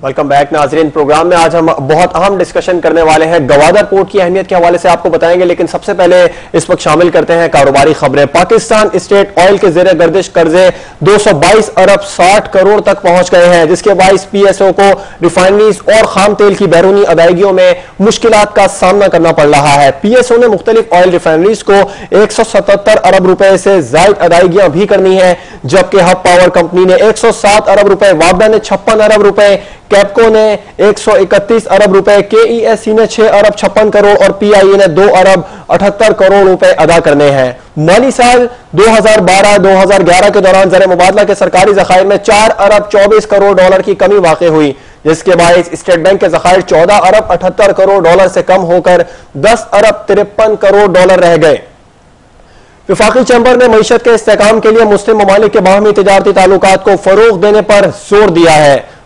Welcome back नाजरीन। Programme में आज हम बहुत अहम डिस्कशन करने वाले हैं। गवादर पोर्ट की अहमियत के हवाले से आपको बताएंगे, लेकिन सबसे पहले इस वक्त शामिल करते हैं कारोबारी खबरें। पाकिस्तान स्टेट ऑयल के जेर गर्दिश कर्जे 222 अरब 60 करोड़ तक पहुंच गए हैं, जिसके बाइस पीएसओ को रिफाइनरीज और खाम तेल की बैरूनी अदायगियों में मुश्किलात का सामना करना पड़ रहा है। पीएसओ ने मुख्तलिफ ऑयल रिफाइनरीज को 177 अरब रुपए से जायद अदायगियां भी करनी है, जबकि हब पावर कंपनी ने 107 अरब रुपए, वाबडा ने 56 अरब रुपए, कैपको ने 131 अरब रुपए, केईएससी ने 6 अरब 56 करोड़ और पीआईए ने 2 अरब 78 करोड़ रुपए अदा करने हैं। माली साल 2012-2011 के दौरान ज़र मुबादला के सरकारी ज़खायर में 4 अरब 24 करोड़ डॉलर की कमी वाक़ हुई, जिसके बायस स्टेट बैंक के ज़खायर 14 अरब 78 करोड़ डॉलर से कम होकर 10 अरब 53 करोड़ डॉलर रह गए। वफाकी चैम्बर ने मईशत के इस्तेहकाम के लिए मुस्लिम ममालिक के बाहमी तिजारती ताल्लुकात को फरोग देने पर जोर दिया है।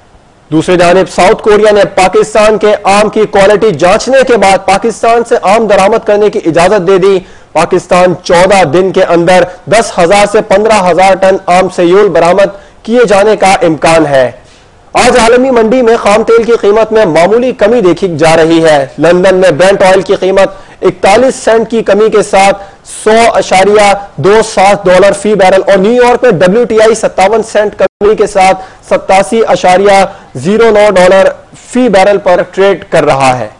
दूसरी जानिब साउथ कोरिया ने पाकिस्तान के आम की क्वालिटी जांचने के बाद पाकिस्तान से आम दरामद करने की इजाजत दे दी। पाकिस्तान 14 दिन के अंदर 10,000 से 15,000 टन आम सेयूल बरामद किए जाने का इम्कान है। आज आलमी मंडी में खाम तेल की कीमत में मामूली कमी देखी जा रही है। लंदन में ब्रेंट ऑयल की कीमत 41 सेंट की कमी के साथ 100.27 डॉलर फी बैरल और न्यूयॉर्क में WTI 57 सेंट कमी के साथ 87.09 डॉलर फी बैरल पर ट्रेड कर रहा है।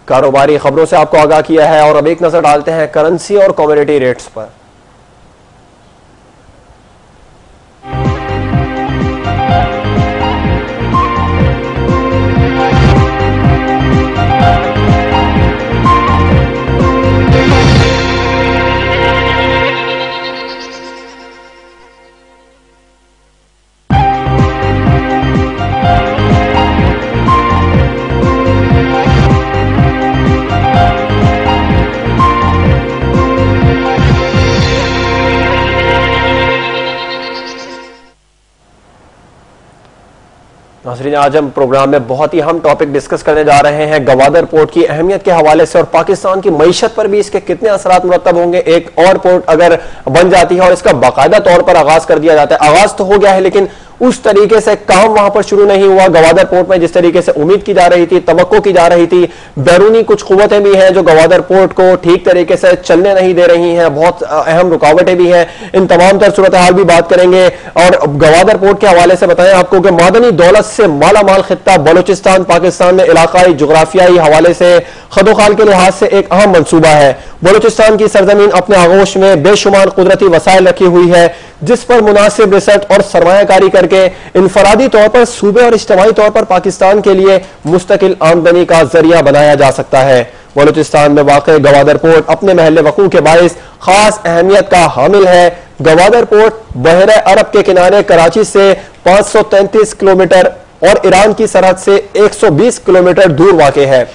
कारोबारी खबरों से आपको आगाह किया है और अब एक नजर डालते हैं करेंसी और कमोडिटी रेट्स पर। नाज़रीन, आज हम प्रोग्राम में बहुत ही अहम टॉपिक डिस्कस करने जा रहे हैं गवादर पोर्ट की अहमियत के हवाले से और पाकिस्तान की मईशत पर भी इसके कितने असरात मुरतब होंगे। एक और पोर्ट अगर बन जाती है और इसका बाकायदा तौर पर आगाज कर दिया जाता है, आगाज तो हो गया है लेकिन उस तरीके से काम वहां पर शुरू नहीं हुआ गवादर पोर्ट में जिस तरीके से उम्मीद की जा रही थी, तवक्को की जा रही थी। बैरूनी कुछ कुव्वतें भी हैं जो गवादर पोर्ट को ठीक तरीके से चलने नहीं दे रही हैं, बहुत अहम रुकावटें भी हैं। इन तमाम तर सूरत हाल भी बात करेंगे और गवादर पोर्ट के हवाले से बताएं आपको कि मादनी दौलत से माला माल खित्ता बलूचिस्तान पाकिस्तान में इलाकाई जुग्राफियाई हवाले से खदोखाल के लिहाज से एक अहम मंसूबा है। बलूचिस्तान की सरजमीन अपने आगोश में बेशुमार कुदरती वसाइल रखी हुई है, जिस पर मुनासिब रिसर्च और सरमायाकारी करके इनफरादी तौर पर सूबे और इज्तिमाई तौर पर पाकिस्तान के लिए मुस्तकिल आमदनी का जरिया बनाया जा सकता है। बलूचिस्तान में वाक़ गवादर पोर्ट अपने महल वक़ू के बायस खास अहमियत का हामिल है। गवादर पोर्ट बहरे अरब के किनारे कराची से 533 किलोमीटर और ईरान की सरहद से 120 किलोमीटर दूर वाक़ है।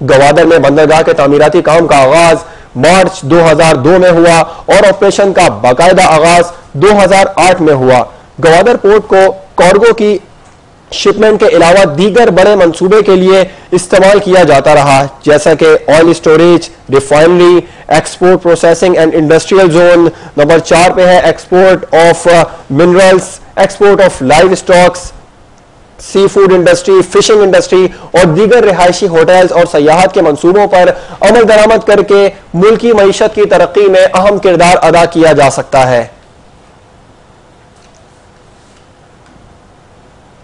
गवादर में बंदरगाह के तामीराती काम का आगाज मार्च 2002 में हुआ और ऑपरेशन का बाकायदा आगाज 2008 में हुआ। गवादर पोर्ट को कार्गो की शिपमेंट के अलावा दीगर बड़े मंसूबे के लिए इस्तेमाल किया जाता रहा, जैसा कि oil storage, refinery, export processing and industrial zone. Number 4 पे है export of minerals, export of live stocks, seafood industry, fishing industry और दीगर रिहायशी होटल्स और सयाहत के मंसूबों पर अमल दरामद करके मुल्की मईशत की तरक्की में अहम किरदार अदा किया जा सकता है।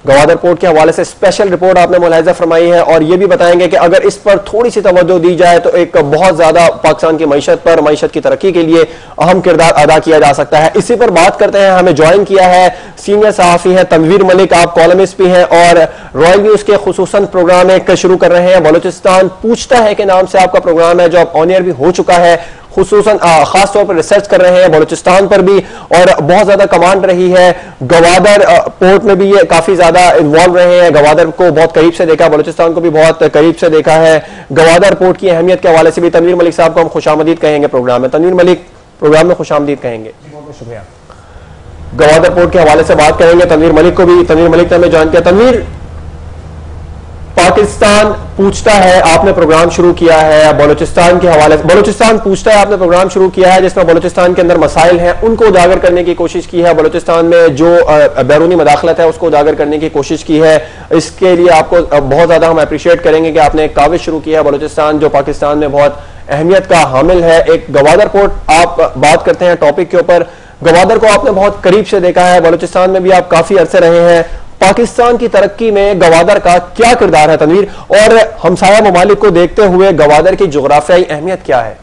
गवादर पोर्ट के हवाले से स्पेशल रिपोर्ट आपने मुलाहिजा फरमाई है और यह भी बताएंगे कि अगर इस पर थोड़ी सी तवज्जो दी जाए तो एक बहुत ज्यादा पाकिस्तान की मईशत पर, मईशत की तरक्की के लिए अहम किरदार अदा किया जा सकता है। इसी पर बात करते हैं। हमें ज्वाइन किया है सीनियर सहाफी हैं तनवीर मलिक, आप कॉलमिस्ट भी हैं और रॉयल न्यूज के खुसूसन प्रोग्राम एक शुरू कर रहे हैं। बलूचिस्तान पूछता है कि नाम से आपका प्रोग्राम है जो अब ऑन एयर भी हो चुका है, खुसूसन खास तौर पर रिसर्च कर रहे हैं बलूचिस्तान पर भी और बहुत ज्यादा कमांड रही है। गवादर पोर्ट में भी ये काफी ज्यादा इन्वॉल्व रहे हैं, गवादर को बहुत करीब से देखा, बलूचिस्तान को भी बहुत करीब से देखा है। गवादर पोर्ट की अहमियत के हवाले से भी तनवीर मलिक साहब को हम खुशामदीद कहेंगे प्रोग्राम में। तनवीर मलिक, प्रोग्राम में खुशामदीद कहेंगे। बहुत शुक्रिया। गवादर पोर्ट के हवाले से बात करेंगे तनवीर मलिक को भी। तनवीर मलिक ने हमें ज्वाइन किया। तनवीर, पाकिस्तान पूछता है, आपने प्रोग्राम शुरू किया है बलूचिस्तान के हवाले से, बलूचिस्तान पूछता है, आपने प्रोग्राम शुरू किया है जिसमें बलूचिस्तान के अंदर मसाइल हैं उनको उजागर करने की कोशिश की है, बलूचिस्तान में जो बैरूनी मदाखलत है उसको उजागर करने की कोशिश की है। इसके लिए आपको बहुत ज्यादा हम अप्रिशिएट करेंगे कि आपने एक काविश शुरू की है बलूचिस्तान जो पाकिस्तान में बहुत अहमियत का हामिल है। एक गवादर पोर्ट आप बात करते हैं टॉपिक के ऊपर, गवादर को आपने बहुत करीब से देखा है, बलूचिस्तान में भी आप काफी अरसे रहे हैं। पाकिस्तान की तरक्की में गवादर का क्या किरदार है तनवीर, और हमसाया ममालिक को देखते हुए गवादर की जोग्राफियाई अहमियत क्या है?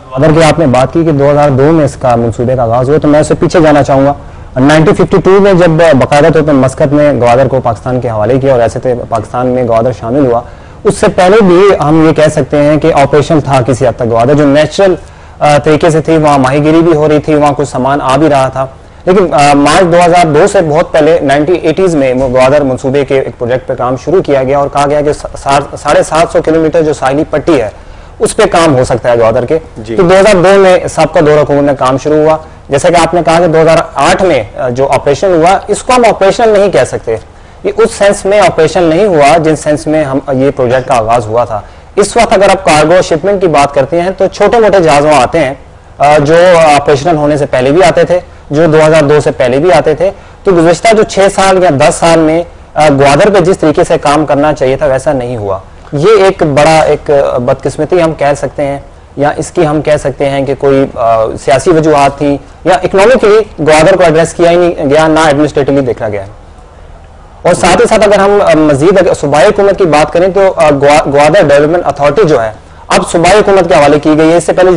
गवादर की आपने बात की कि 2002 में इसका मंसूबे का आगाज हुआ, तो मैं उससे पीछे जाना चाहूंगा। 1952 में जब बाकायदा तौर पर मस्कत में गवादर को पाकिस्तान के हवाले किया और ऐसे थे पाकिस्तान में गवादर शामिल हुआ, उससे पहले भी हम ये कह सकते हैं कि ऑपरेशन था किसी हद तक गवादर, जो नेचुरल तरीके से थी, वहाँ माहीगिरी भी हो रही थी, वहाँ कुछ सामान आ भी रहा था। लेकिन मार्च 2002 से बहुत पहले 1980s में गवादर मंसूबे के एक प्रोजेक्ट पे काम शुरू किया गया और कहा गया कि 750 किलोमीटर जो साहिली पट्टी है उस पे काम हो सकता है गवादर के। तो 2002 में सबका दौरा हुकूमत में काम शुरू हुआ। जैसे कि आपने कहा कि 2008 में जो ऑपरेशन हुआ इसको हम ऑपरेशनल नहीं कह सकते, ये उस सेंस में ऑपरेशन नहीं हुआ जिन सेंस में हम ये प्रोजेक्ट का आगाज हुआ था। इस वक्त अगर आप कार्गो शिपमेंट की बात करते हैं तो छोटे मोटे जहाज वहां आते हैं जो ऑपरेशनल होने से पहले भी आते थे, जो 2002 से पहले भी आते थे। तो गुज़िश्ता जो 6 साल या 10 साल में ग्वादर पे जिस तरीके से काम करना चाहिए था वैसा नहीं हुआ। ये एक बड़ा एक बदकिस्मती हम कह सकते हैं, या इसकी हम कह सकते हैं कि कोई सियासी वजूहात थी या इकोनॉमिकली ग्वादर को एड्रेस किया ही नहीं गया, ना एडमिनिस्ट्रेटिवली देखा गया। और साथ ही साथ अगर हम मजीद सूबाई हुकूमत की बात करें तो ग्वादर डेवलपमेंट अथॉरिटी जो है अब सूबाई हुकूमत के हवाले की गई है। इससे पहले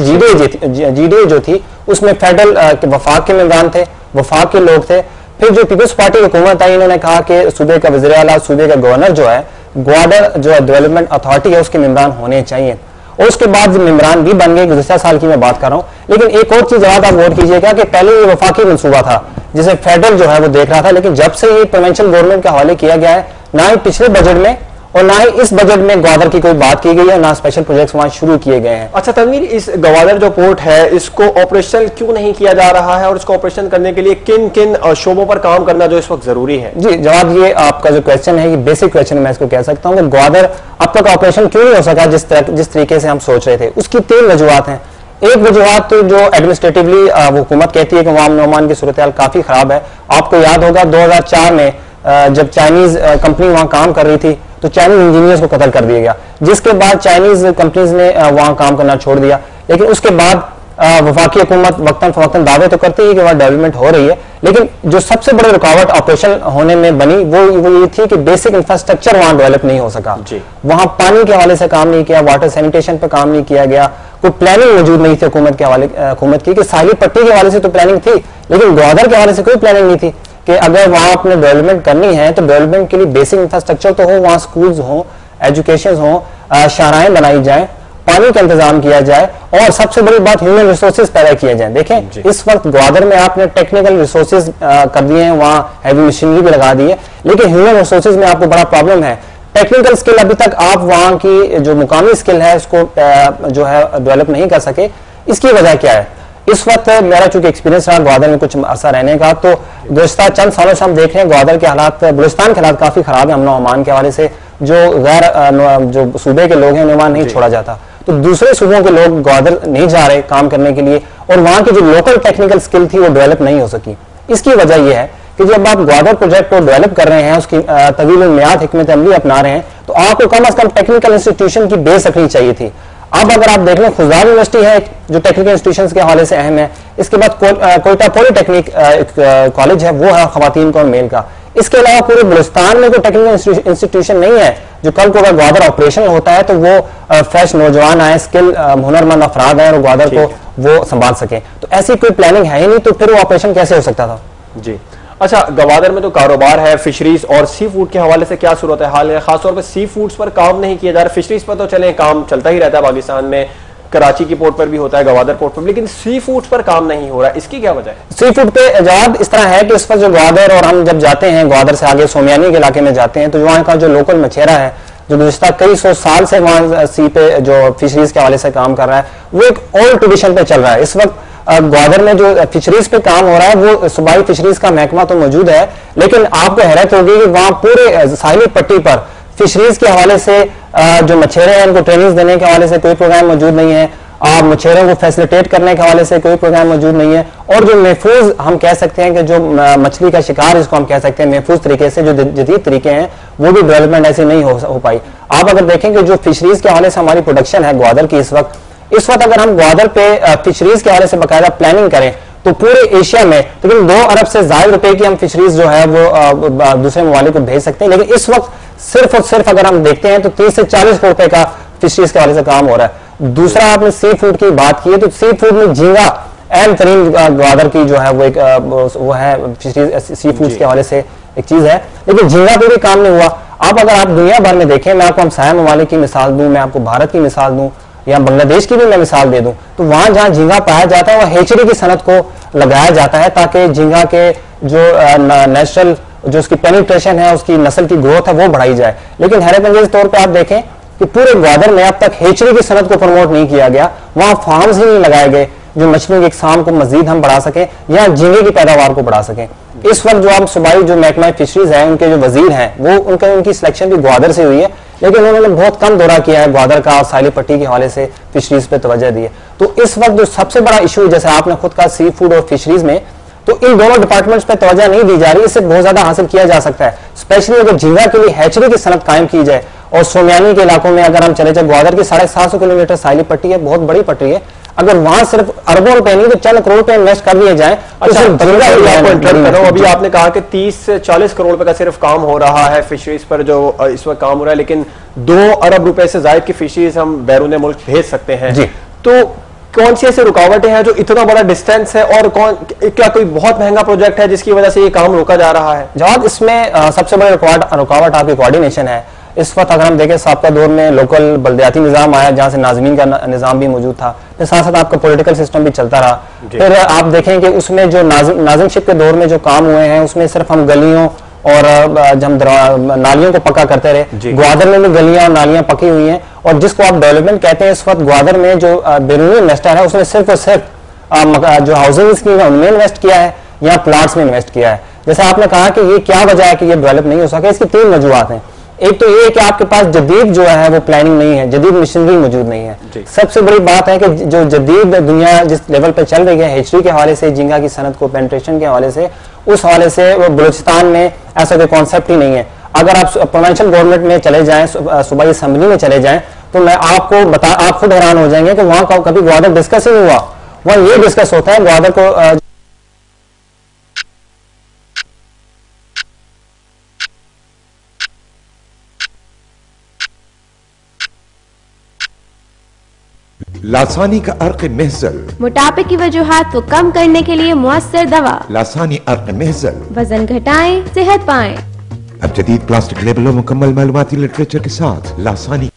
जीडीए जो थी उसमें फेडरल वफाक के मेंबरान थे, वफाक के लोग थे। फिर जो पीपल्स पार्टी हुकूमत आई, इन्होंने कहा कि सूबे का वज़ीर आला, सूबे का गवर्नर जो है ग्वादर जो डेवलपमेंट अथॉरिटी है उसके मेंबरान होने चाहिए, और उसके बाद मेंबरान भी बन गए। गुज़िश्ता साल की मैं बात कर रहा हूँ। लेकिन एक और चीज आप नोट कीजिएगा कि पहले ये वफाकी मंसूबा था जिसे फेडरल जो है वो देख रहा था, लेकिन जब से ये प्रोविंशियल गवर्नमेंट के हवाले किया गया है, ना ही पिछले बजट में और ना ही इस बजट में ग्वादर की कोई बात की गई है, ना स्पेशल प्रोजेक्ट्स वहां शुरू किए गए हैं। अच्छा तनवीर, इस ग्वादर जो पोर्ट है इसको ऑपरेशनल क्यों नहीं किया जा रहा है और इसको ऑपरेशन करने के लिए किन किन शोबों पर काम करना जो इस वक्त जरूरी है? जी जवाब ये आपका जो क्वेश्चन है ये बेसिक क्वेश्चन मैं इसको कह सकता हूँ कि ग्वादर अब तक ऑपरेशन क्यों नहीं हो सका जिस तरीके से हम सोच रहे थे। उसकी 3 वजूहत हैं। एक वजूहत तो जो एडमिनिस्ट्रेटिवली वो हुकूमत कहती है कि वहां नौमान की सूरत हाल काफी खराब है। आपको याद होगा 2004 में जब चाइनीज कंपनी वहां काम कर रही थी तो चाइनीज इंजीनियर्स को कत्ल कर दिया गया, जिसके बाद चाइनीज कंपनीज ने वहां काम करना छोड़ दिया। लेकिन उसके बाद वफाकी हुकूमत वक्तन फवक्तन दावे तो करती है कि वहां डेवलपमेंट हो रही है, लेकिन जो सबसे बड़ी रुकावट ऑपरेशन होने में बनी वो ये थी कि बेसिक इंफ्रास्ट्रक्चर वहां डेवलप नहीं हो सका। वहां पानी के हवाले से काम नहीं किया, वाटर सैनिटेशन पर काम नहीं किया गया, कोई प्लानिंग मौजूद नहीं थी हुकूमत के हवाले हुकूमत की। कि साहिली पट्टी के हवाले से तो प्लानिंग थी, लेकिन ग्वादर के हवाले से कोई प्लानिंग नहीं थी कि अगर वहां अपने डेवलपमेंट करनी है तो डेवलपमेंट के लिए बेसिक इंफ्रास्ट्रक्चर तो हो, वहां स्कूल्स हो, एजुकेशन हो, शाराएं बनाई जाए, पानी का इंतजाम किया जाए, और सबसे बड़ी बात ह्यूमन रिसोर्सेज पैदा किए जाए। देखें इस वक्त ग्वादर में आपने टेक्निकल रिसोर्सेज कर दिए हैं, वहां हैवी मशीनरी भी लगा दी है, लेकिन ह्यूमन रिसोर्सेज में आपको बड़ा प्रॉब्लम है। टेक्निकल स्किल अभी तक आप वहां की जो मुकामी स्किल है उसको जो है डेवलप नहीं कर सके। इसकी वजह क्या है? इस वक्त मेरा चूंकि एक्सपीरियंस रहा ग्वादर में कुछ अरसा रहने का, तो गुज़िश्ता चंद सालों से हम देख रहे हैं ग्वादर के हालात, बलूचिस्तान के हालात काफी खराब है। अमन और अमान के हवाले से जो गैर जो सूबे के लोग हैं उन्हें वहां नहीं छोड़ा जाता, तो दूसरे सूबों के लोग ग्वादर नहीं जा रहे काम करने के लिए, और वहां की जो लोकल टेक्निकल स्किल थी वो डेवलप नहीं हो सकी। इसकी वजह यह है कि जब आप ग्वादर प्रोजेक्ट को डेवलप कर रहे हैं, उसकी तवील मियाद हिकमत अमली अपना रहे हैं, तो आपको कम अज कम टेक्निकल इंस्टीट्यूशन की बेस रखनी चाहिए थी। अब अगर आप देख लें खुजदार यूनिवर्सिटी है जो टेक्निकल इंस्टीट्यूशंस के हवाले से अहम है, इसके बाद कोयटा पॉलिटेक्निक कॉलेज है, वो है खवातीन का और मेल का। इसके अलावा पूरे बलूचिस्तान में कोई टेक्निकल इंस्टीट्यूशन नहीं है जो कल को अगर ग्वादर ऑपरेशन होता है तो वो फ्रेश नौजवान आए, स्किल हुनरमंद अफराद आए और ग्वादर को वो संभाल सके। तो ऐसी कोई प्लानिंग है ही नहीं, तो फिर वो ऑपरेशन कैसे हो सकता था? जी अच्छा, ग्वादर में तो कारोबार है, फिशरीज और सी फूड के हवाले से क्या सूरत हाल है? खासतौर पर सी फूड्स पर काम नहीं किया जा रहा। फिशरीज पर तो चले काम चलता ही रहता है पाकिस्तान में, कराची की पोर्ट पर भी होता है, ग्वादर पोर्ट पर, लेकिन सी फूड्स पर काम नहीं हो रहा, इसकी क्या वजह है? सी फूड पे जवाब इस तरह है कि इस पर जो ग्वादर, और हम जब जाते हैं ग्वादर से आगे सोमियानी के इलाके में जाते हैं, तो वहाँ का जो लोकल मछेरा है जो गुज़िश्ता कई 100 साल से वहाँ सी पे जो फिशरीज के हवाले से काम कर रहा है, वो एक ओल्ड ट्रेडिशन पे चल रहा है। इस वक्त ग्वादर में जो फिशरीज पे काम हो रहा है वो सूबाई फिशरीज का महकमा तो मौजूद है, लेकिन आपको हैरत होगी कि वहां पूरे साहिली पट्टी पर फिशरीज के हवाले से जो मछेरे हैं उनको ट्रेनिंग देने के हवाले से कोई प्रोग्राम मौजूद नहीं है, मछेरों को फैसिलिटेट करने के हवाले से कोई प्रोग्राम मौजूद नहीं है, और जो महफूज हम कह सकते हैं कि जो मछली का शिकार जिसको हम कह सकते हैं महफूज तरीके से जो जदीद तरीके हैं वो भी डेवलपमेंट ऐसे नहीं हो पाई। आप अगर देखें कि जो फिशरीज के हवाले से हमारी प्रोडक्शन है ग्वादर की इस वक्त अगर हम ग्वादर पे फिशरीज के हवाले से बाकायदा प्लानिंग करें तो पूरे एशिया में तकरीबन 2 अरब से ज्यादा रुपए की हम फिशरीज जो है वो दूसरे ममालिक को भेज सकते हैं। लेकिन इस वक्त सिर्फ और सिर्फ अगर हम देखते हैं तो 30 से 40 करोड़ रुपए का फिशरीज के हवाले से काम हो रहा है। दूसरा, आपने सी फूड की बात की है तो सी फूड में झींगा अहम तरीन ग्वादर की जो है वो एक वो है फिशरीज सी फूड के हवाले से एक चीज है, लेकिन झींगा पे भी काम नहीं हुआ। अब अगर आप दुनिया भर में देखें, मैं आपको हमसाया ममालिक की मिसाल दूं, मैं आपको भारत की मिसाल दूं या बांग्लादेश की भी मैं मिसाल दे दूं, तो वहां जहां झींगा पाया जाता है वह हेचरी की सनत को लगाया जाता है ताकि झींगा के जो नेचुरल जो उसकी पेनिट्रेशन है, उसकी नस्ल की ग्रोथ है वो बढ़ाई जाए। लेकिन हैरत अंगेज तौर पर आप देखें कि पूरे ग्वादर में अब तक हेचरी की सनत को प्रमोट नहीं किया गया, वहां फार्म्स ही नहीं लगाए गए जो मछलियों की इकसाम को मजीद हम बढ़ा सकें या झींगे की पैदावार को बढ़ा सकें। इस वक्त जो आप सूबाई जो महकमा फिशरीज है उनके जो वजीर हैं वो उनकी सिलेक्शन भी ग्वादर से हुई है, लेकिन उन्होंने बहुत कम दौरा किया है ग्वादर का और साहिली पट्टी के हवाले से फिशरीज पे तवज्जो दी है। तो इस वक्त जो सबसे बड़ा इशू जैसे आपने खुद कहा सी फूड और फिशरीज में, तो इन दोनों डिपार्टमेंट्स पे तवज्जो नहीं दी जा रही, इससे बहुत ज्यादा हासिल किया जा सकता है। स्पेशली अगर झींगा के लिए हैचरी की सनत कायम की जाए और सोमियानी के इलाकों में अगर हम चले जाए, ग्वादर की 750 किलोमीटर साहिली पट्टी है, बहुत बड़ी पट्टी है, अगर वहां सिर्फ अरबों रुपए नहीं तो चंद करोड़ रुपए इन्वेस्ट कर दिए जाए। अभी आपने कहा कि 30 से 40 करोड़ रुपए का सिर्फ काम हो रहा है फिशरीज पर जो इस वक्त काम हो रहा है, लेकिन 2 अरब रुपए से ज्यादा की फिशरीज हम बैरून मुल्क भेज सकते हैं जी। तो कौन सी ऐसी रुकावटें हैं जो इतना बड़ा डिस्टेंस है, और क्या कोई बहुत महंगा प्रोजेक्ट है जिसकी वजह से ये काम रोका जा रहा है? जवाब इसमें सबसे बड़ी रुकावट आपकी कोऑर्डिनेशन है। इस वक्त अगर हम देखें साबका दौर में लोकल बल्दियाती निज़ाम आया जहां से नाज़मीन का निज़ाम भी मौजूद था, फिर साथ साथ आपका पॉलिटिकल सिस्टम भी चलता रहा। फिर आप देखें कि उसमें जो नाज़िमशिप के दौर में जो काम हुए हैं उसमें सिर्फ हम गलियों और हम नालियों को पक्का करते रहे। ग्वादर में भी गलियां और नालियां पकी हुई हैं, और जिसको आप डेवलपमेंट कहते हैं इस वक्त ग्वादर में जो बैरूनी इन्वेस्टर है उसने सिर्फ और सिर्फ जो हाउसिंग स्कीम है उनमें इन्वेस्ट किया है या प्लाट्स में इन्वेस्ट किया है। जैसे आपने कहा कि ये क्या वजह है कि ये डेवलप नहीं हो सका, इसकी 3 वजूहत हैं। एक तो ये है कि आपके पास जदीद जो है वो प्लानिंग नहीं है, जदीद मशीनरी मौजूद नहीं है। सबसे बड़ी बात है कि जो जदीद दुनिया जिस लेवल पे चल रही है हेचरी के हवाले से, झींगा की सनत को पेनिट्रेशन के हवाले से, उस हवाले से बलूचिस्तान में ऐसा कोई कॉन्सेप्ट ही नहीं है। अगर आप प्रोविंशियल गवर्नमेंट में चले जाएं, सूबाई असेंबली में चले जाएं, तो मैं आपको आप खुद हैरान हो जाएंगे कि वहां कभी ग्वादर डिस्कस ही नहीं हुआ। वहां ये डिस्कस होता है ग्वादर को लासानी का अर्क महजल, मोटापे की वजूहात को कम करने के लिए मुअस्सर दवा। लासानी अर्क महजल, वजन घटाएं, सेहत पाएं। अब जदीद प्लास्टिक लेबल और मुकम्मल मालूमाती लिटरेचर के साथ लासानी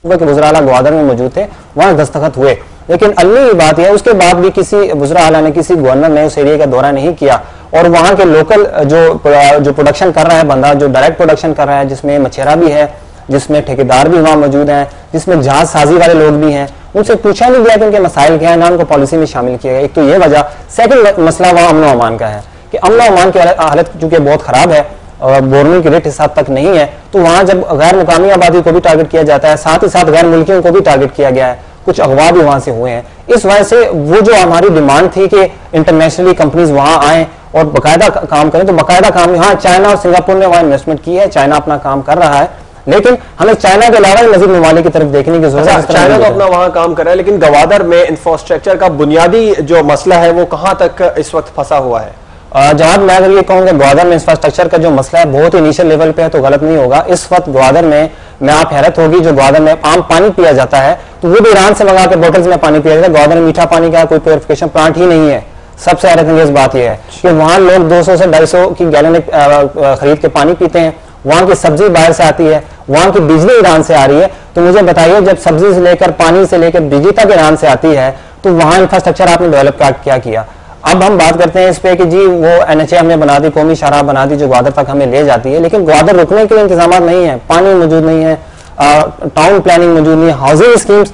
वज़ीर आला ग्वादर में मौजूद थे, वहां दस्तखत हुए। लेकिन अलमी बात यह, उसके बाद भी किसी वज़ीर आला ने, किसी गवर्नर ने उस एरिया का दौरा नहीं किया, और वहां के लोकल जो प्रोडक्शन कर रहा है बंदा, जो डायरेक्ट प्रोडक्शन कर रहा है, जिसमें मछेरा भी है, जिसमें ठेकेदार भी वहां मौजूद हैं, जिसमें जहाज साजी वाले लोग भी हैं, उनसे पूछा नहीं गया कि उनके मसाइल क्या है, ना उनको पॉलिसी में शामिल किया गया। एक तो ये वजह। सेकंड मसला वहां अमन अमान का है कि अमन अमान की हालत चूंकि बहुत खराब है और बोरनी की रेट इस हद तक नहीं है, तो वहां जब गैर मुकामी आबादी को भी टारगेट किया जाता है, साथ ही साथ गैर मुल्कियों को भी टारगेट किया गया है, कुछ अगवा भी वहां से हुए हैं। इस वजह से वो जो हमारी डिमांड थी कि इंटरनेशनली कंपनीज वहां आए और बाकायदा काम करें, तो बाकायदा काम यहाँ चाइना और सिंगापुर ने वहां इन्वेस्टमेंट की है, चाइना अपना काम कर रहा है, लेकिन हमें चाइना के अलावा मजीद ममालिक की तरफ देखने की जरूरत है। चाइना तो अपना वहां काम कर रहा है, लेकिन ग्वादर में इंफ्रास्ट्रक्चर का बुनियादी जो मसला है वो कहां तक इस वक्त फंसा हुआ है? जवाब मैं अगर ये कहूँगा ग्वादर में इंफ्रास्ट्रक्चर का जो मसला है बहुत इनिशियल लेवल पे है तो गलत नहीं होगा। इस वक्त ग्वादर में आप हैरत होगी, जो ग्वादर में आम पानी पिया जाता है तो वो भी ईरान से मंगा के बोटल्स में पानी पिया जाता है। ग्वादर में मीठा पानी का कोई प्योरिफिकेशन प्लांट ही नहीं है। सबसे हैरत अंगेज बात यह है कि वहां लोग 200 से 250 की गैलन खरीद के पानी पीते हैं। वहां की सब्जी बाहर से आती है, वहां की बिजली ईरान से आ रही है। तो मुझे बताइए, जब सब्जी से लेकर पानी से लेकर बिजली तक ईरान से आती है तो वहां इंफ्रास्ट्रक्चर आपने डेवलप क्या किया? अब हम बात करते हैं इस पे कि जी वो NHA हमने बना दी, कौमी शाहराह बना दी जो ग्वादर तक हमें ले जाती है, लेकिन ग्वादर रुकने के लिए इंतजाम नहीं है, पानी मौजूद नहीं है, टाउन प्लानिंग मौजूद नहीं है, हाउसिंग स्कीम्स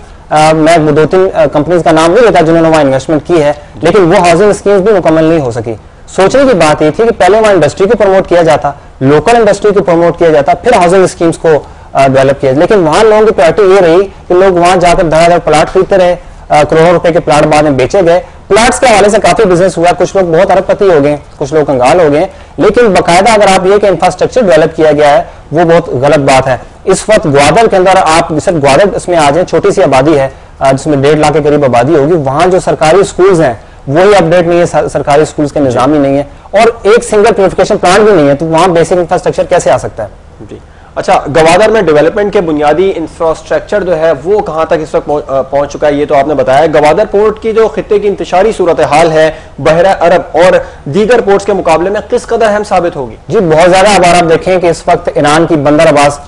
मैं 2-3 कंपनीज का नाम नहीं लेता जिन्होंने वहां इन्वेस्टमेंट की है, लेकिन वो हाउसिंग स्कीम्स भी मुकम्मल नहीं हो सकी। सोचने की बात ये थी कि पहले वहां इंडस्ट्री को प्रमोट किया जाता, लोकल इंडस्ट्री को प्रमोट किया जाता, फिर हाउसिंग स्कीम्स को डेवलप किया। लेकिन वहां लोगों की प्रायोरिटी ये रही कि लोग वहां जाकर धड़ाधड़ प्लाट खरीदते रहे, करोड़ों रुपए के प्लाट बाद में बेचे गए। प्लाट्स के हवाले से काफी बिजनेस हुआ, कुछ लोग बहुत अरबपति हो गए, कुछ लोग कंगाल हो गए, लेकिन बाकायदा अगर आप ये कि इंफ्रास्ट्रक्चर डेवलप किया गया है वो बहुत गलत बात है। इस वक्त ग्वादर के अंदर आप सिर्फ ग्वादर इसमें आ जाए, छोटी सी आबादी है जिसमें 1.5 लाख के करीब आबादी होगी, वहां जो सरकारी स्कूल्स हैं वही अपडेट नहीं है, सरकारी स्कूल्स के निजाम ही नहीं है और एक सिंगल प्यूरिफिकेशन प्लांट भी नहीं है, तो वहां बेसिक इंफ्रास्ट्रक्चर कैसे आ सकता है। जी अच्छा, गवादर में डेवलपमेंट के बुनियादी इंफ्रास्ट्रक्चर जो है वो कहां तक इस वक्त पहुंच चुका है, ये तो आपने बताया। गवादर पोर्ट की जो खित्ते की इंतशारी सूरत हाल है बहरा अरब और दीगर पोर्ट्स के मुकाबले में किस कदर अहम साबित होगी? जी बहुत ज्यादा। अब आप देखें कि इस वक्त ईरान की बंदर अब्बास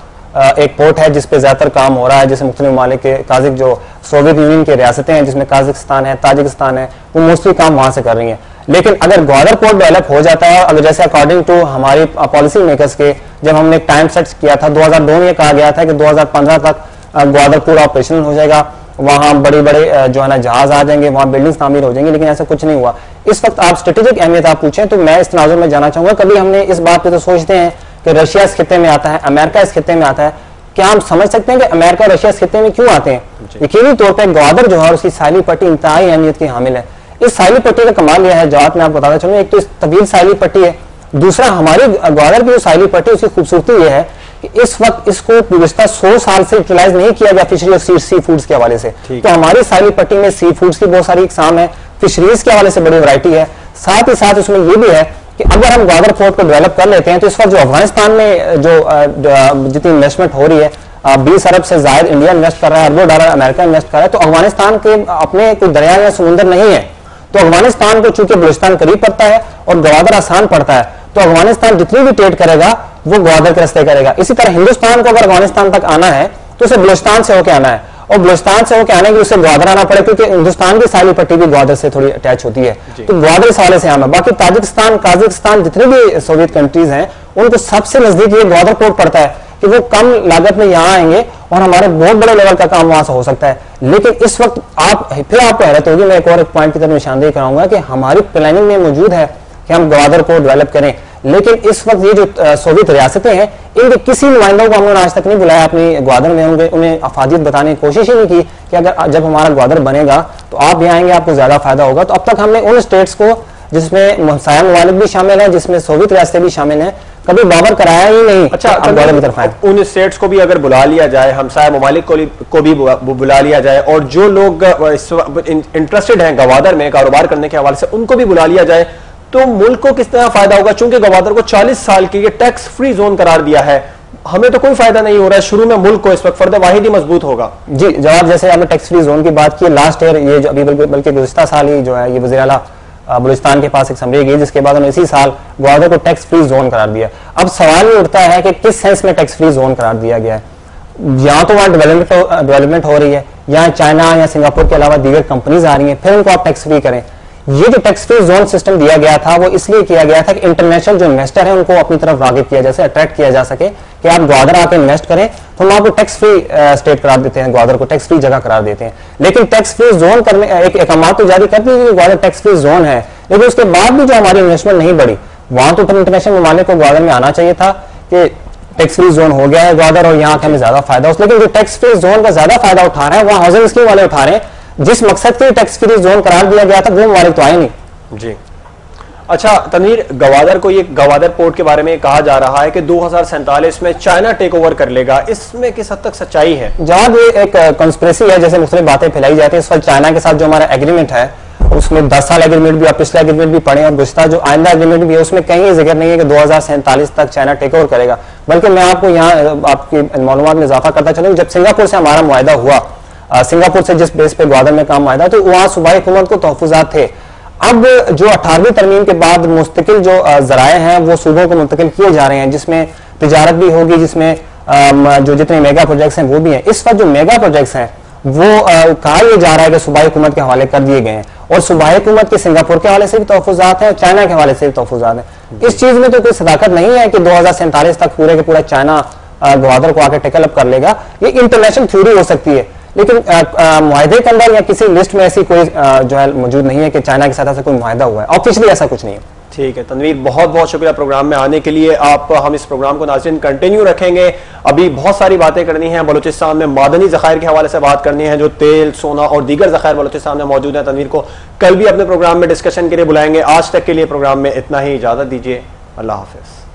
एक पोर्ट है जिसपे ज्यादातर काम हो रहा है, जिसमें मुख्तलिफ ममालिक के काजिक जो सोवियत यूनियन की रियासतें हैं जिसमें काजिकिस्तान है, ताजिकिस्तान है, वो मोस्टली काम वहां से कर रही हैं। लेकिन अगर ग्वादर पोर्ट डेवलप हो जाता है, अगर जैसे अकॉर्डिंग टू हमारी पॉलिसी मेकर्स के जब हमने एक टाइम सेट किया था 2002 में कहा गया था कि 2015 तक ग्वादर पूरा ऑपरेशनल हो जाएगा, वहां बड़े बड़े जो है ना जहाज आ जाएंगे, वहां बिल्डिंग्स तामीर हो जाएंगी, लेकिन ऐसा कुछ नहीं हुआ। इस वक्त आप स्ट्रेटेजिक अहमियत आप पूछें तो मैं इस तनाजुर में जाना चाहूंगा, कभी हमने इस बात पे तो सोचते हैं कि रशिया इस खित्ते में आता है, अमेरिका इस खित्ते में आता है, क्या हम समझ सकते हैं कि अमेरिका रशिया इस खित्ते में क्यों आते हैं? यकीनी तौर पर ग्वादर जो है उसकी साहिली पट्टी इंतहाई अहमियत की हामिल है। इस साहिली पट्टी का कमाल यह है, जवाब मैं आपको बताना चाहूंगा, एक तो इस तवील साहिली पट्टी है, दूसरा हमारी ग्वादर की जो साहिली पट्टी उसकी खूबसूरती यह है कि इस वक्त इसको गुज़िश्ता 100 साल से यूटिलाइज नहीं किया गया फिशरी और सी फूड्स के हवाले से। तो हमारी साहिली पट्टी में सी फूड्स की बहुत सारी इकसाम है, फिशरीज के हवाले से बड़ी वैरायटी है, साथ ही साथ उसमें यह भी है कि अगर हम ग्वादर पोर्ट को डेवलप कर लेते हैं तो इस वक्त जो अफगानिस्तान में जो जितनी इन्वेस्टमेंट हो रही है 20 अरब से ज्यादा इंडिया इन्वेस्ट कर रहा है, अरबों डॉलर अमेरिका इन्वेस्ट कर रहा है, तो अफगानिस्तान के अपने कोई दरिया या समुंदर नहीं है, तो अफगानिस्तान को चूंकि बलूचिस्तान करीब पड़ता है और ग्वादर आसान पड़ता है, तो अफगानिस्तान जितनी भी ट्रेड करेगा वो ग्वादर के रास्ते करेगा। इसी तरह हिंदुस्तान को अगर अफगानिस्तान तक आना है तो उसे बलूचिस्तान से होकर आना है, और बलूचिस्तान से होकर आने के उसे ग्वादर आना पड़े, क्योंकि हिंदुस्तान की साहिली पट्टी भी ग्वादर से थोड़ी अटैच होती है, तो ग्वादर इस हवाले से आना। बाकी ताजिकिस्तान, काजिकिस्तान जितने भी सोवियत कंट्रीज हैं उनको सबसे नजदीक ये ग्वादर पोर्ट पड़ता है कि वो कम लागत में यहाँ आएंगे और हमारे बहुत बड़े लेवल का काम वहां से हो सकता है। लेकिन इस वक्त फिर आपको हैरत होगी, मैं एक और पॉइंट की तरफ निशानदेही कराऊंगा कि हमारी प्लानिंग में मौजूद है कि हम ग्वादर को डेवलप करें, लेकिन इस वक्त ये जो सोवियत रियासतें हैं इनके किसी नुमाइंदों को हमने आज तक नहीं बुलाया अपनी ग्वादर में, उन्हें अफादियत बताने की कोशिश ही नहीं की कि अगर जब हमारा ग्वादर बनेगा तो आप भी आएंगे, आपको ज्यादा फायदा होगा। तो अब तक हमने उन स्टेट्स को जिसमें हमसाया ममालिक भी शामिल है, जिसमें सोवियत रियासतें भी शामिल हैं, कभी बाबर कराया ही नहीं। अच्छा, उन स्टेट्स को भी अगर बुला लिया जाए, हमसाया ममालिक को भी बुला लिया जाए, और जो लोग इंटरेस्टेड हैं गवादर में कारोबार करने के हवाले से उनको भी बुला लिया जाए, तो मुल्क को किस तरह फायदा होगा? चूंकि गवादर को 40 साल के टैक्स फ्री जोन करार दिया है, हमें तो कोई फायदा नहीं हो रहा है, शुरू में मुल्क को इस वक्त फर्द वाहिद ही मजबूत होगा। जी जवाब, जैसे आपने टैक्स फ्री जोन की बात की, लास्ट ईयर ये जो अभी बल्कि गुज़िश्ता साल ही जो है ये वज़ीर आला बलूचिस्तान के पास एक समरी गई, जिसके बाद उन्होंने इसी साल ग्वादर को टैक्स फ्री जोन करार दिया। अब सवाल ये उठता है कि किस सेंस में टैक्स फ्री जोन करार दिया गया है? यहाँ तो वहाँ डेवलपमेंट हो रही है, यहाँ चाइना या सिंगापुर के अलावा दीगर कंपनीज आ रही हैं, फिर उनको आप टैक्स फ्री करें। ये जो टैक्स फ्री जोन सिस्टम दिया गया था वो इसलिए किया गया था कि इंटरनेशनल जो इन्वेस्टर है उनको अपनी तरफ रागिब किया जा सके, अट्रैक्ट किया जा सके कि आप ग्वादर आके इन्वेस्ट करें, तो हम आपको टैक्स फ्री स्टेट करार देते हैं, ग्वादर को टैक्स फ्री जगह करार देते हैं। लेकिन टैक्स फ्री जोन करने एक अहकामात तो जारी कर दी कि ग्वादर टैक्स फ्री जोन है, लेकिन उसके बाद भी जो हमारी इन्वेस्टमेंट नहीं बढ़ी, वहां तो इंटरनेशनल ममालिक को ग्वादर में आना चाहिए था कि टैक्स फ्री जोन हो गया है ग्वादर और यहाँ हमें ज्यादा फायदा हो, लेकिन जो टैक्स फ्री जोन का ज्यादा फायदा उठा रहे हैं वहां हाउसिंग स्कीम वाले उठा रहे हैं, जिस मकसद के टैक्स फ्री जोन करार दिया गया था वो ममालिक तो आए नहीं। जी अच्छा तनवीर, गवादर को, ये गवादर पोर्ट के बारे में कहा जा रहा है कि 2047 में चाइना टेक ओवर कर लेगा, इसमें किस हद तक सच्चाई है? जहां ये एक कंस्पिरेसी है, जैसे मुख्तलिफ बातें फैलाई जाती है, इस वक्त चाइना के साथ जो हमारा एग्रीमेंट है उसमें 10 साल एग्रीमेंट भी और पिछला एग्रीमेंट भी पड़े और गुज़िश्ता जो आइंदा एग्रीमेंट भी है उसमें कहीं जिक्र नहीं है कि 2047 तक चाइना टेक ओवर करेगा। बल्कि मैं आपको यहाँ आपकी मालूमात में इजाफा करता चलूँ, जब सिंगापुर से हमारा मुआहदा हुआ, सिंगापुर से जिस बेस पे ग्वादर में काम मुआहदा, तो वहाँ सूबाई हुकूमत को तहफ़्फ़ुज़ात थे। अब जो 18वीं तरमीम के बाद मुस्तकिल जो ज़राए हैं वो सूबों को मुंतकिल किए जा रहे हैं, जिसमें तिजारत भी होगी, जिसमें जो जितने मेगा प्रोजेक्ट्स हैं वो भी हैं। इस वक्त जो मेगा प्रोजेक्ट्स हैं वो कहा यह जा रहा है कि सूबाई हुकूमत के हवाले कर दिए गए हैं, और सूबाई हुकूमत के सिंगापुर के हवाले से भी तहफ़्फ़ुज़ात हैं और चाइना के हवाले से भी तहफ़्फ़ुज़ात हैं। इस चीज़ में तो कोई सदाकत नहीं है कि 2047 तक पूरे के पूरा चाइना ग्वादर को आके टेकल अप कर लेगा। ये इंटरनेशनल थ्योरी हो सकती है, लेकिन मुआहदे के अंदर या किसी लिस्ट में ऐसी कोई जो है मौजूद नहीं है कि चाइना के साथ ऐसा कोई मुआहदा हुआ है, ऑफिशियली ऐसा कुछ नहीं है। ठीक है तनवीर, बहुत बहुत शुक्रिया प्रोग्राम में आने के लिए। हम इस प्रोग्राम को नाज़रीन कंटिन्यू रखेंगे। अभी बहुत सारी बातें करनी है, बलूचिस्तान में मादनी ज़खायर के हवाले से बात करनी है, जो तेल, सोना और दीगर ज़खायर बलूचिस्तान में मौजूद है। तनवीर को कल भी अपने प्रोग्राम में डिस्कशन के लिए बुलाएंगे। आज तक के लिए प्रोग्राम में इतना ही, इजाज़त दीजिए, अल्लाह हाफिज़।